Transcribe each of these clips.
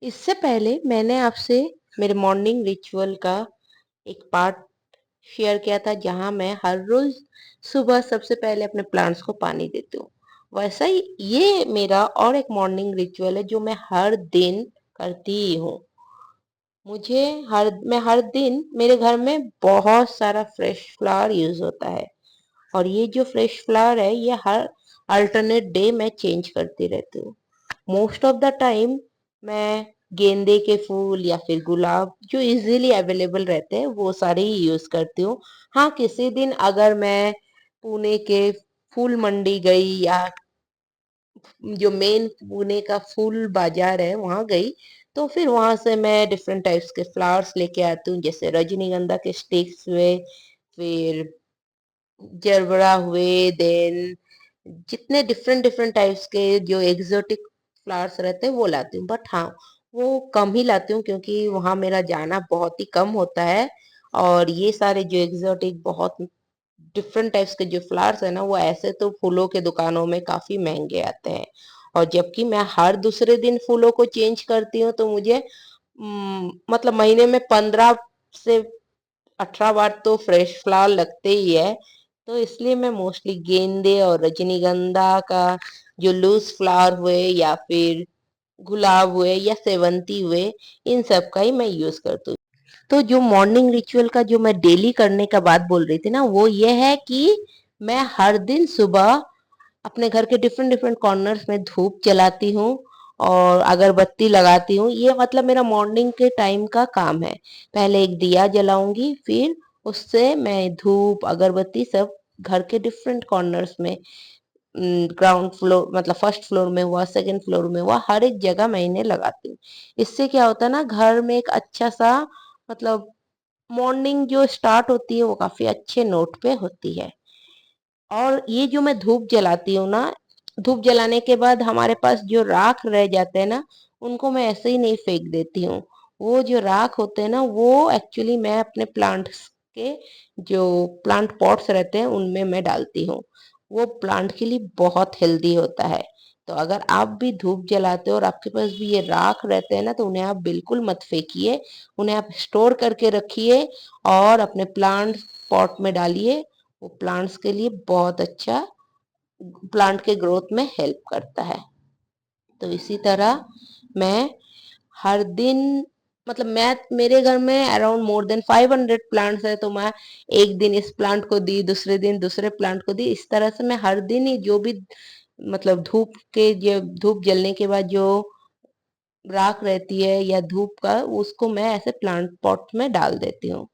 इससे पहले मैंने आपसे मेरे मॉर्निंग रिचुअल का एक पार्ट शेयर किया था जहां मैं हर रोज सुबह सबसे पहले अपने प्लांट्स को पानी देती हूँ। वैसा ही ये मेरा और एक मॉर्निंग रिचुअल है जो मैं हर दिन करती ही हूँ। मुझे मैं हर दिन मेरे घर में बहुत सारा फ्रेश फ्लावर यूज होता है और ये जो फ्रेश फ्लावर है ये हर अल्टरनेट डे मैं चेंज करती रहती हूँ। मोस्ट ऑफ द टाइम मैं गेंदे के फूल या फिर गुलाब जो इजीली अवेलेबल रहते हैं वो सारे ही यूज करती हूँ। हाँ, किसी दिन अगर मैं पुणे के फूल मंडी गई या जो मेन पुणे का फूल बाजार है वहां गई तो फिर वहां से मैं डिफरेंट टाइप्स के फ्लावर्स लेके आती हूँ, जैसे रजनीगंधा के स्टिक्स हुए, फिर जरबरा हुए, देन जितने डिफरेंट डिफरेंट टाइप्स के जो एग्जोटिक फ्लावर्स रहते हैं वो लाती हूँ। बट हाँ, वो कम ही लाती हूँ क्योंकि वहां मेरा जाना बहुत ही कम होता है और ये सारे जो एग्जोटिक बहुत डिफरेंट टाइप्स के जो फ्लावर्स है ना वो ऐसे तो फूलों के दुकानों में काफी महंगे आते हैं और जबकि मैं हर दूसरे दिन फूलों को चेंज करती हूँ तो मुझे मतलब महीने में 15 से 18 बार तो फ्रेश फ्लावर लगते ही है। तो इसलिए मैं मोस्टली गेंदे और रजनीगंधा का जो लूज फ्लावर हुए या फिर गुलाब हुए या सेवंती हुए इन सब का ही मैं यूज करती हूँ। तो जो मॉर्निंग रिचुअल का जो मैं डेली करने का बात बोल रही थी ना वो ये है कि मैं हर दिन सुबह अपने घर के डिफरेंट डिफरेंट कॉर्नर्स में धूप जलाती हूँ और अगरबत्ती लगाती हूँ। ये मतलब मेरा मॉर्निंग के टाइम का काम है। पहले एक दिया जलाऊंगी, फिर उससे मैं धूप अगरबत्ती सब घर के डिफरेंट कॉर्नर्स में, ग्राउंड फ्लोर मतलब फर्स्ट फ्लोर में हुआ, सेकंड फ्लोर में हुआ, हर एक जगह मैं इन्हें लगाती हूँ। इससे क्या होता है ना, घर में एक अच्छा सा मतलब मॉर्निंग जो स्टार्ट होती है वो काफी अच्छे नोट पे होती है। और ये जो मैं धूप जलाती हूँ ना, धूप जलाने के बाद हमारे पास जो राख रह जाते हैं ना उनको मैं ऐसे ही नहीं फेंक देती हूँ। वो जो राख होते हैं ना वो एक्चुअली मैं अपने प्लांट्स के जो प्लांट पॉट्स रहते हैं उनमें मैं डालती हूँ। वो प्लांट के लिए बहुत हेल्दी होता है। तो अगर आप भी धूप जलाते हो और आपके पास भी ये राख रहते हैं ना तो उन्हें आप बिल्कुल मत फेंकिए। उन्हें आप स्टोर करके रखिए और अपने प्लांट पॉट में डालिए। वो प्लांट्स के लिए बहुत अच्छा, प्लांट के ग्रोथ में हेल्प करता है। तो इसी तरह मैं हर दिन मतलब मैं मेरे घर में अराउंड मोर देन 500 प्लांट्स है तो मैं एक दिन इस प्लांट को दी, दूसरे दिन दूसरे प्लांट को दी। इस तरह से मैं हर दिन ही जो भी मतलब धूप जलने के बाद जो राख रहती है या धूप का उसको मैं ऐसे प्लांट पॉट में डाल देती हूँ।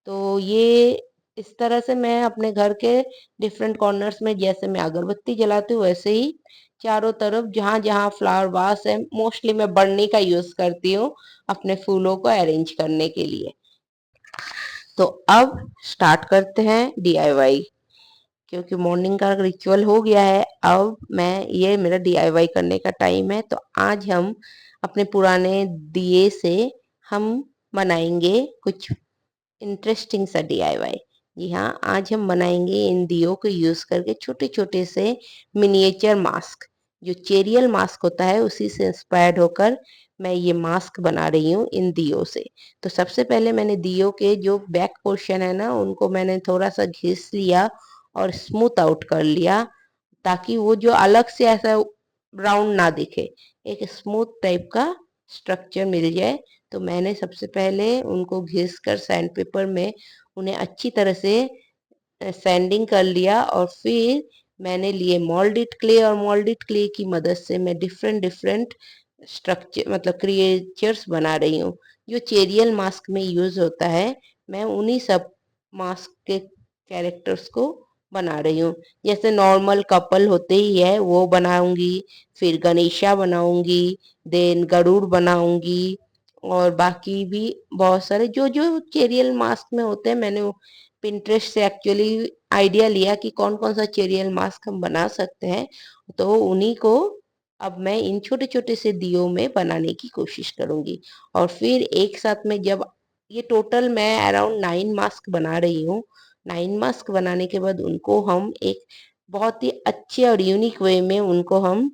तो ये इस तरह से मैं अपने घर के डिफरेंट कॉर्नर्स में जैसे मैं अगरबत्ती जलाती हूँ वैसे ही चारों तरफ जहां जहां फ्लावर वास है मोस्टली मैं बढ़नी का यूज करती हूँ अपने फूलों को अरेंज करने के लिए। तो अब स्टार्ट करते हैं डीआईवाई। क्योंकि मॉर्निंग का रिचुअल हो गया है, अब मैं ये मेरा डीआईवाई करने का टाइम है। तो आज हम अपने पुराने दिए से हम बनाएंगे कुछ इंटरेस्टिंग सा डीआईवाई। जी हाँ, आज हम बनाएंगे इन दियों को यूज करके छोटे छोटे से मिनिएचर मास्क। जो चेरियल मास्क होता है उसी से इंस्पायर्ड होकर मैं ये मास्क बना रही हूँ इन दियों से। तो सबसे पहले मैंने दियों के जो बैक पोर्शन है ना उनको मैंने थोड़ा सा घिस लिया और स्मूथ आउट कर लिया ताकि वो जो अलग से ऐसा राउंड ना दिखे, एक स्मूथ टाइप का स्ट्रक्चर मिल जाए। तो मैंने सबसे पहले उनको घिस कर सैंड पेपर में उन्हें अच्छी तरह से सैंडिंग कर लिया और फिर मैंने लिए मोल्डेड क्ले और मोल्डेड क्ले की मदद से मैं डिफरेंट डिफरेंट स्ट्रक्चर मतलब क्रिएचर्स बना रही हूँ जो चेरियल मास्क में यूज होता है। मैं उन्हीं सब मास्क के कैरेक्टर्स को बना रही हूँ। जैसे नॉर्मल कपल होते ही है वो बनाऊंगी, फिर गणेशा बनाऊंगी, देन गरुड़ बनाऊंगी और बाकी भी बहुत सारे जो जो चेरियल मास्क में होते हैं। मैंने पिंटरेस्ट से एक्चुअली आइडिया लिया कि कौन कौन सा चेरियल मास्क हम बना सकते हैं, तो उन्हीं को अब मैं इन छोटे छोटे से दियों में बनाने की कोशिश करूंगी। और फिर एक साथ में जब ये टोटल मैं अराउंड 9 मास्क बना रही हूँ। 9 मास्क बनाने के बाद उनको हम एक बहुत ही अच्छे और यूनिक वे में उनको हम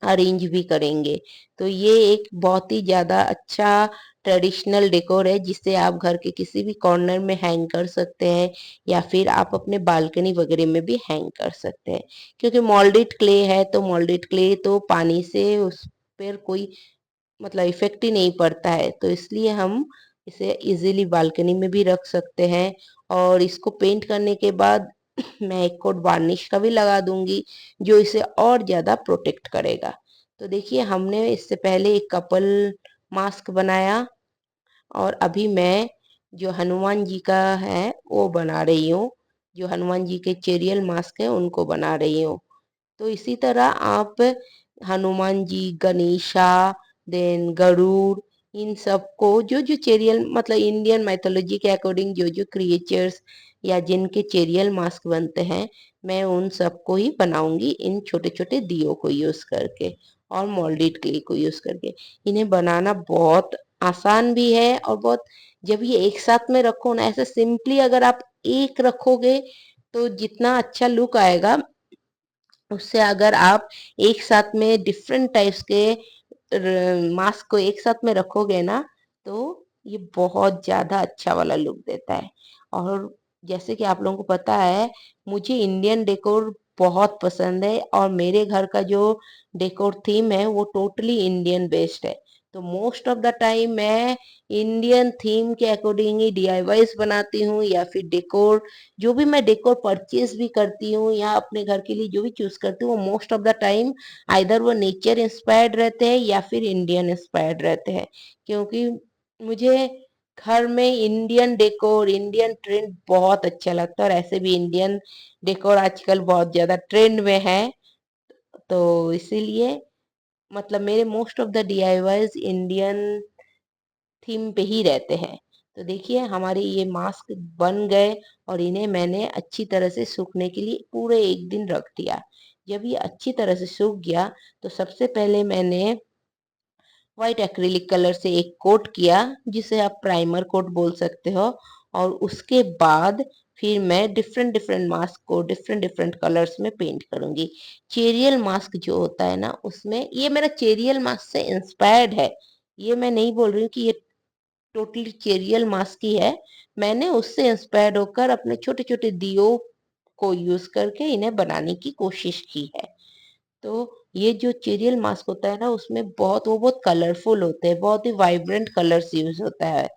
अरेंज भी करेंगे। तो ये एक बहुत ही ज़्यादा अच्छा ट्रेडिशनल डेकोर है जिसे आप घर के किसी भी कॉर्नर में हैंग कर सकते हैं या फिर आप अपने बालकनी वगैरह में भी हैंग कर सकते हैं। क्योंकि मोल्डेड क्ले है तो मोल्डेड क्ले तो पानी से उस पर कोई मतलब इफेक्ट ही नहीं पड़ता है, तो इसलिए हम इसे इजीली बालकनी में भी रख सकते हैं। और इसको पेंट करने के बाद मैं एक कोट वार्निश का भी लगा दूंगी जो इसे और ज्यादा प्रोटेक्ट करेगा। तो देखिए हमने इससे पहले एक कपल मास्क बनाया और अभी मैं जो हनुमान जी का है वो बना रही हूँ। जो हनुमान जी के चेरियल मास्क है उनको बना रही हूँ। तो इसी तरह आप हनुमान जी, गणेशा, देन गरुड़, इन सबको जो जो चेरियल मतलब इंडियन माइथोलॉजी के अकॉर्डिंग जो जो क्रिएचर्स या जिनके चेरियल मास्क बनते हैं, मैं उन सबको ही बनाऊंगी इन छोटे छोटे दियों को यूज करके और मोल्डेड क्ले को यूज करके। इन्हें बनाना बहुत आसान भी है और बहुत, जब ये एक साथ में रखो ना ऐसे सिंपली अगर आप एक रखोगे तो जितना अच्छा लुक आएगा, उससे अगर आप एक साथ में डिफरेंट टाइप्स के मास्क को एक साथ में रखोगे ना तो ये बहुत ज्यादा अच्छा वाला लुक देता है। और जैसे कि आप लोगों को पता है मुझे इंडियन डेकोर बहुत पसंद है और मेरे घर का जो डेकोर थीम है वो टोटली इंडियन बेस्ड है। तो मोस्ट ऑफ द टाइम मैं इंडियन थीम के अकॉर्डिंग ही डीआईवाईज बनाती हूँ या फिर डेकोर, जो भी मैं डेकोर परचेज भी करती हूँ या अपने घर के लिए जो भी चूज करती हूँ वो most of the time either वो नेचर इंस्पायर्ड रहते हैं या फिर इंडियन इंस्पायर्ड रहते हैं। क्योंकि मुझे घर में इंडियन डेकोर, इंडियन ट्रेंड बहुत अच्छा लगता है और ऐसे भी इंडियन डेकोर आजकल बहुत ज्यादा ट्रेंड में है। तो इसीलिए मतलब मेरे most of the DIYs Indian theme पे ही रहते हैं। तो देखिए हमारे ये मास्क बन गए और इन्हें मैंने अच्छी तरह से सूखने के लिए पूरे एक दिन रख दिया। जब ये अच्छी तरह से सूख गया तो सबसे पहले मैंने व्हाइट एक्रिलिक कलर से एक कोट किया जिसे आप प्राइमर कोट बोल सकते हो। और उसके बाद फिर मैं डिफरेंट डिफरेंट मास्क को डिफरेंट डिफरेंट कलर्स में पेंट करूंगी। चेरियल मास्क जो होता है ना उसमें ये मेरा चेरियल मास्क से इंस्पायर्ड है। ये मैं नहीं बोल रही हूँ कि ये टोटली चेरियल मास्क ही है। मैंने उससे इंस्पायर्ड होकर अपने छोटे छोटे दियों को यूज करके इन्हें बनाने की कोशिश की है। तो ये जो चेरियल मास्क होता है ना उसमें बहुत कलरफुल होते हैं, बहुत ही वाइब्रेंट कलर्स यूज होता है।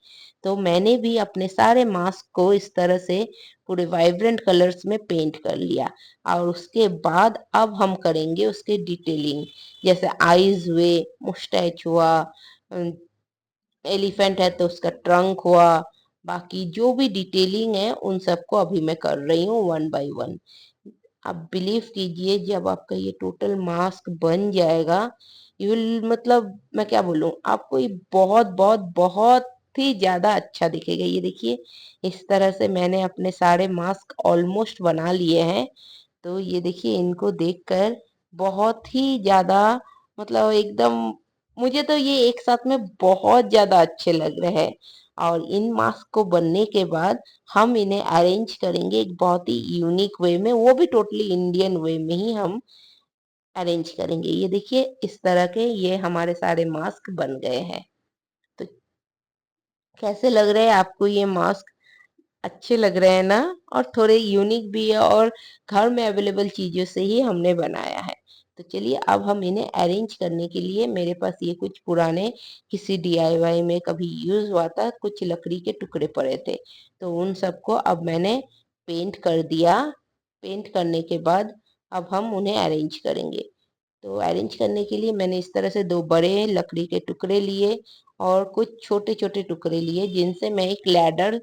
तो मैंने भी अपने सारे मास्क को इस तरह से पूरे वाइब्रेंट कलर्स में पेंट कर लिया। और उसके बाद अब हम करेंगे उसके डिटेलिंग, जैसे आईज हुए, मुस्टैच हुआ, एलिफेंट है तो उसका ट्रंक हुआ, बाकी जो भी डिटेलिंग है उन सबको अभी मैं कर रही हूँ वन बाय वन। आप बिलीव कीजिए जब आपका ये टोटल मास्क बन जाएगा, यू विल मतलब मैं क्या बोलूं आपको, ये बहुत बहुत बहुत ही ज्यादा अच्छा दिखेगा। ये देखिए इस तरह से मैंने अपने सारे मास्क ऑलमोस्ट बना लिए हैं। तो ये देखिए इनको देखकर बहुत ही ज्यादा मतलब एकदम मुझे तो ये एक साथ में बहुत ज्यादा अच्छे लग रहे हैं। और इन मास्क को बनने के बाद हम इन्हें अरेंज करेंगे एक बहुत ही यूनिक वे में, वो भी टोटली इंडियन वे में ही हम अरेंज करेंगे। ये देखिए इस तरह के ये हमारे सारे मास्क बन गए हैं। तो कैसे लग रहे हैं आपको ये मास्क? अच्छे लग रहे हैं ना? और थोड़े यूनिक भी है और घर में अवेलेबल चीजों से ही हमने बनाया है। तो चलिए अब हम इन्हें अरेंज करने के लिए, मेरे पास ये कुछ पुराने किसी डीआईवाई में कभी यूज हुआ था कुछ लकड़ी के टुकड़े पड़े थे, तो उन सबको अब मैंने पेंट कर दिया। पेंट करने के बाद अब हम उन्हें अरेंज करेंगे। तो अरेंज करने के लिए मैंने इस तरह से दो बड़े लकड़ी के टुकड़े लिए और कुछ छोटे छोटे टुकड़े लिए जिनसे मैं एक लैडर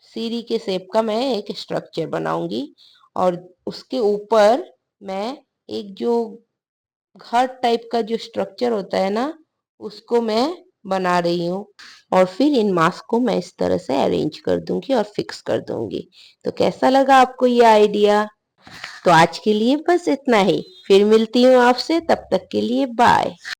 सीढ़ी के शेप का मैं एक स्ट्रक्चर बनाऊंगी। और उसके ऊपर मैं एक जो घर टाइप का जो स्ट्रक्चर होता है ना उसको मैं बना रही हूँ। और फिर इन मास्क को मैं इस तरह से अरेंज कर दूंगी और फिक्स कर दूंगी। तो कैसा लगा आपको ये आइडिया? तो आज के लिए बस इतना ही, फिर मिलती हूँ आपसे, तब तक के लिए बाय।